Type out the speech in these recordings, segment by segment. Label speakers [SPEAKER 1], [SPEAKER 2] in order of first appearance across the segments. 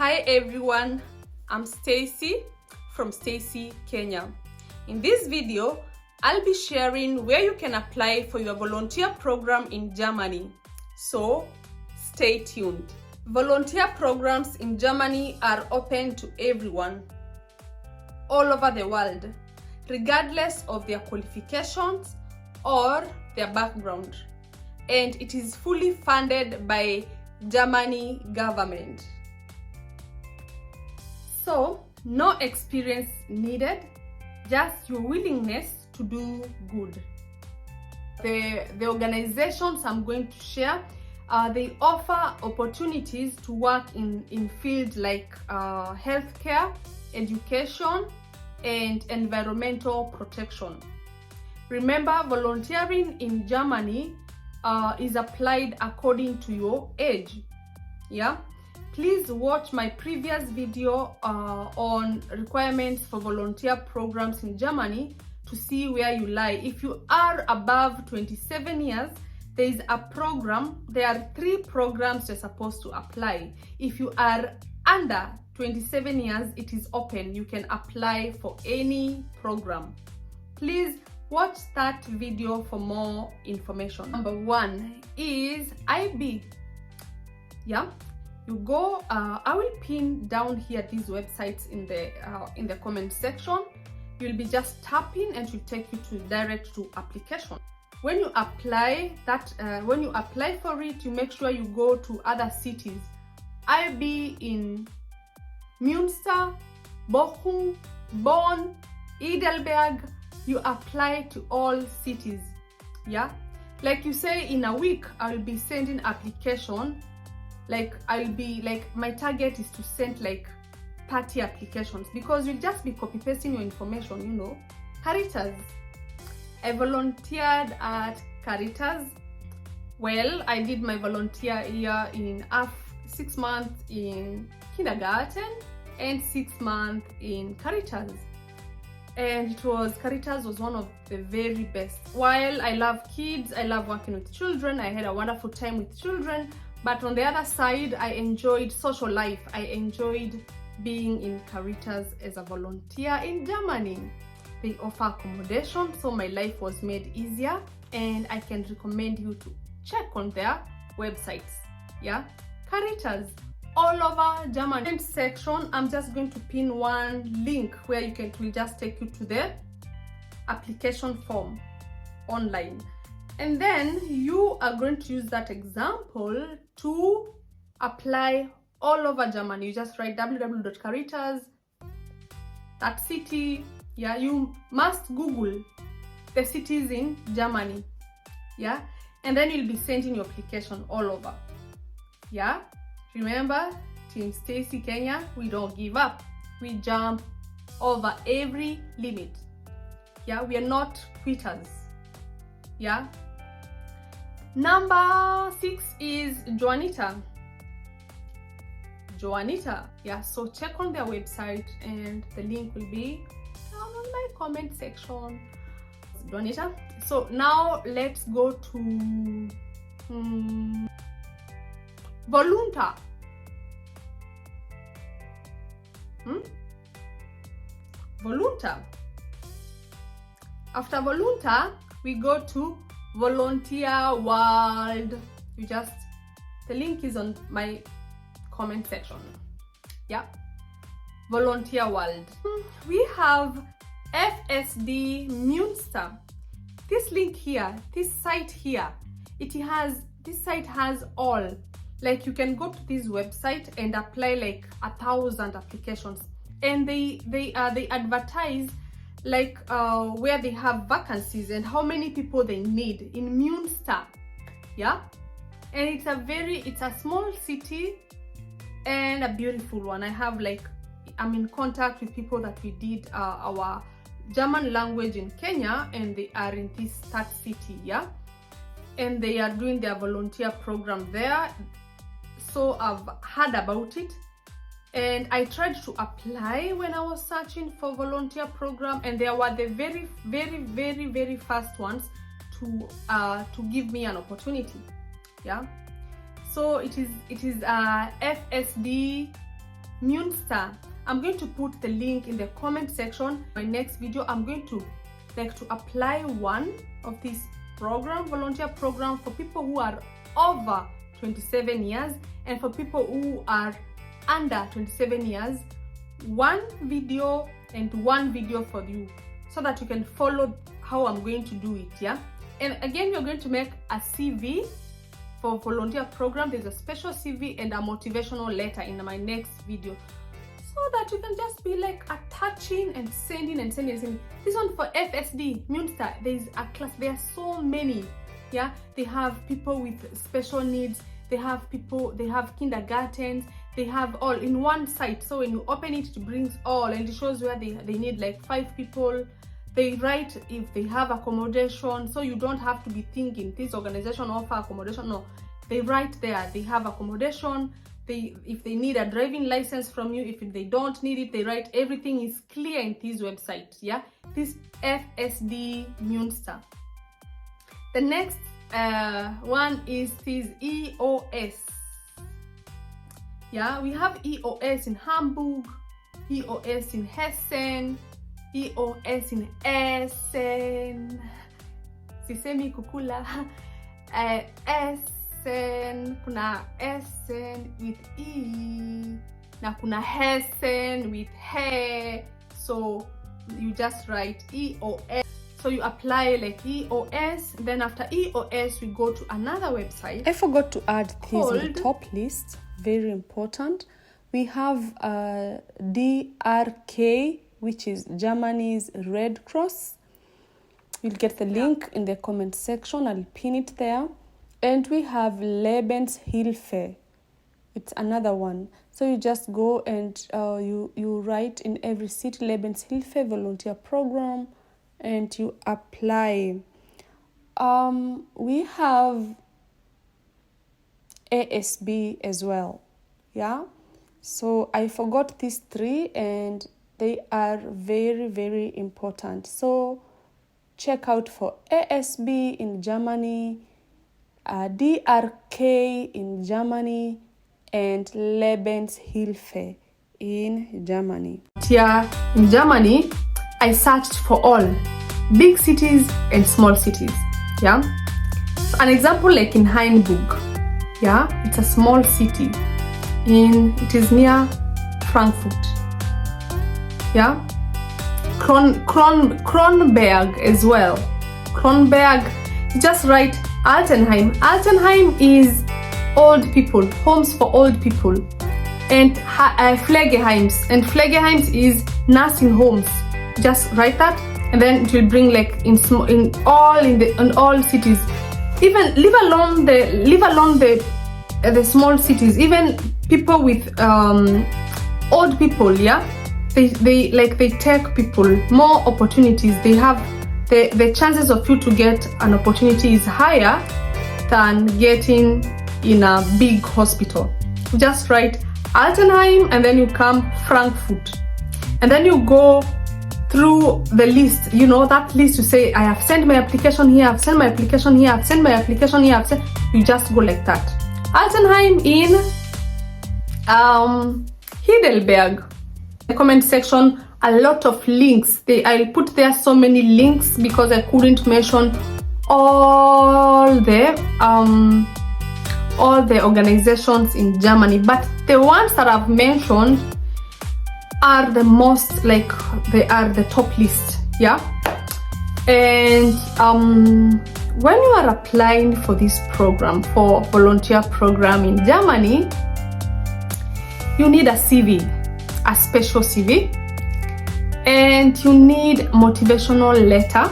[SPEAKER 1] Hi everyone, I'm Stacy from Stacy Kenya. In this video, I'll be sharing where you can apply for your volunteer program in Germany. So stay tuned. Volunteer programs in Germany are open to everyone all over the world, regardless of their qualifications or their background. And it is fully funded by Germany government. So, no experience needed, just your willingness to do good. The organizations I'm going to share, they offer opportunities to work in fields like healthcare, education, and environmental protection. Remember, volunteering in Germany is applied according to your age. Yeah. Please watch my previous video on requirements for volunteer programs in Germany to see where you lie. If you are above 27 years, there is a program. There are 3 programs you're supposed to apply. If you are under 27 years, it is open. You can apply for any program. Please watch that video for more information. Number 1 is IB. Yeah. You go, I will pin down here these websites in the comment section. You'll be just tapping and it will take you to direct to application. When you apply for it, you make sure you go to other cities. I'll be in Münster, Bochum, Bonn, Heidelberg. You apply to all cities. Yeah, like you say, in a week I'll be sending application. My target is to send like 30 applications because you'll just be copy pasting your information, you know. Caritas. I volunteered at Caritas. Well, I did my volunteer year in 6 months in kindergarten and 6 months in Caritas. And Caritas was one of the very best. While I love kids, I love working with children, I had a wonderful time with children. But on the other side, I enjoyed social life. I enjoyed being in Caritas as a volunteer in Germany. They offer accommodation, so my life was made easier, and I can recommend you to check on their websites. Yeah, Caritas all over Germany. In section, I'm just going to pin one link where it will just take you to the application form online. And then you are going to use that example to apply all over Germany. You just write www.caritas.city. Yeah, you must Google the cities in Germany. Yeah, and then you'll be sending your application all over. Yeah, remember, Team Stacy Kenya, we don't give up. We jump over every limit. Yeah, we are not quitters. Yeah. Number 6 is Juanita. Yeah, so check on their website and the link will be down on my comment section. Juanita. So now let's go to Volunta. Volunta. After Volunta, we go to Volunteer World. The link is on my comment section. Yeah, Volunteer World. We have FSD Münster. This link here, this site here, this site has all. Like, you can go to this website and apply like 1,000 applications, and they advertise like where they have vacancies and how many people they need in Münster. Yeah, and it's a small city and a beautiful one. I'm in contact with people that we did our German language in Kenya, and they are in this third city. Yeah, and they are doing their volunteer program there. So I've heard about it, and I tried to apply when I was searching for volunteer program, and they were the very first ones to give me an opportunity. Yeah, so it is FSD Munster. I'm going to put the link in the comment section. My next video, I'm going to apply one of these volunteer program for people who are over 27 years, and for people who are under 27 years, one video and one video for you, so that you can follow how I'm going to do it. Yeah, and again, you're going to make a CV for volunteer program. There's a special CV and a motivational letter in my next video, so that you can just be like attaching and sending. This one for FSD Munster, there's a class. There are so many. Yeah, they have people with special needs, they have kindergartens, they have all in one site. So when you open it, it brings all, and it shows where they need like 5 people. They write if they have accommodation, so you don't have to be thinking this organization offer accommodation. No, they write there they have accommodation. If they need a driving license from you, if they don't need it, they write. Everything is clear in this website. Yeah, this FSD Munster. The next one is this EOS. Yeah, we have EOS in Hamburg, EOS in Hessen, EOS in Essen, sisemi kukula, Essen, kuna Essen with E, na kuna Hessen with He, so you just write EOS. So you apply like EOS, then after EOS we go to another website. I forgot to add this in the top list, very important. We have DRK, which is Germany's Red Cross. You'll get the link in the comment section. I'll pin it there. And we have Lebenshilfe. It's another one. So you just go and you write in every city Lebenshilfe volunteer program, and you apply. We have ASB as well. Yeah. So I forgot these 3, and they are very, very important. So check out for ASB in Germany, DRK in Germany, and Lebenshilfe in Germany. Here in Germany, I searched for all big cities and small cities. Yeah, so an example like in Hamburg. Yeah, it's a small city. It is near Frankfurt. Yeah, Kronberg as well. Kronberg, just write Altenheim. Altenheim is old people, homes for old people, and Pflegeheims. And Pflegeheims is nursing homes. Just write that, and then it will bring like in all cities. Even leave alone the small cities. Even people with old people. Yeah, they take people more opportunities. They have the chances of you to get an opportunity is higher than getting in a big hospital. Just write Altenheim, and then you come Frankfurt, and then you go through the list. You know that list, you say I have sent my application here, I've sent my application here, I've sent my application here, you just go like that. Altenheim in Heidelberg. The comment section, a lot of links. I'll put there so many links because I couldn't mention all the organizations in Germany, but the ones that I've mentioned are the most, like, they are the top list. Yeah, and when you are applying for this program, for volunteer program in Germany, you need a CV, a special CV, and you need motivational letter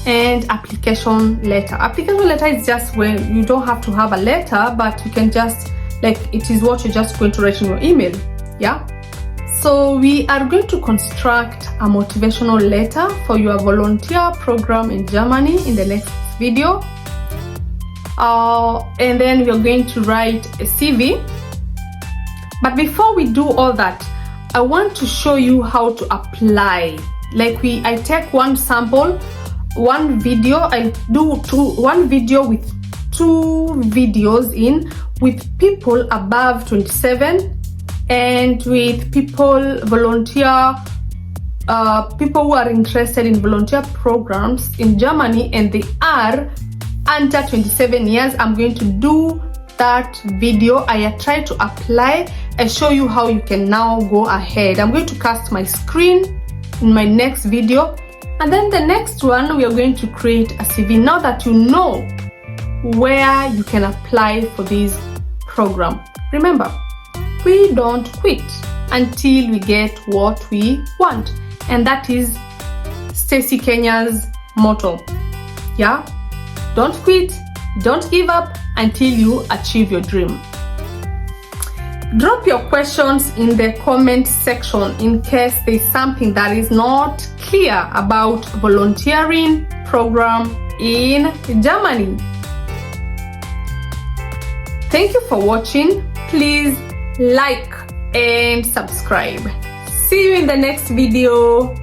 [SPEAKER 1] and application letter. Application letter is just when you don't have to have a letter, but you can just, like, it is what you're just going to write in your email. Yeah, so we are going to construct a motivational letter for your volunteer program in Germany in the next video, and then we're going to write a CV. But before we do all that, I want to show you how to apply. Like I take one sample, one video, I do one video with 2 videos in with people above 27 and with people who are interested in volunteer programs in Germany and they are under 27 years. I'm going to do that video. I try to apply and show you how you can now go ahead. I'm going to cast my screen in my next video, and then the next one we are going to create a CV. Now that you know where you can apply for this program, remember, we don't quit until we get what we want, and that is Stacy Kenya's motto. Yeah, don't quit, don't give up until you achieve your dream. Drop your questions in the comment section in case there's something that is not clear about volunteering program in Germany. Thank you for watching. Please like and subscribe. See you in the next video.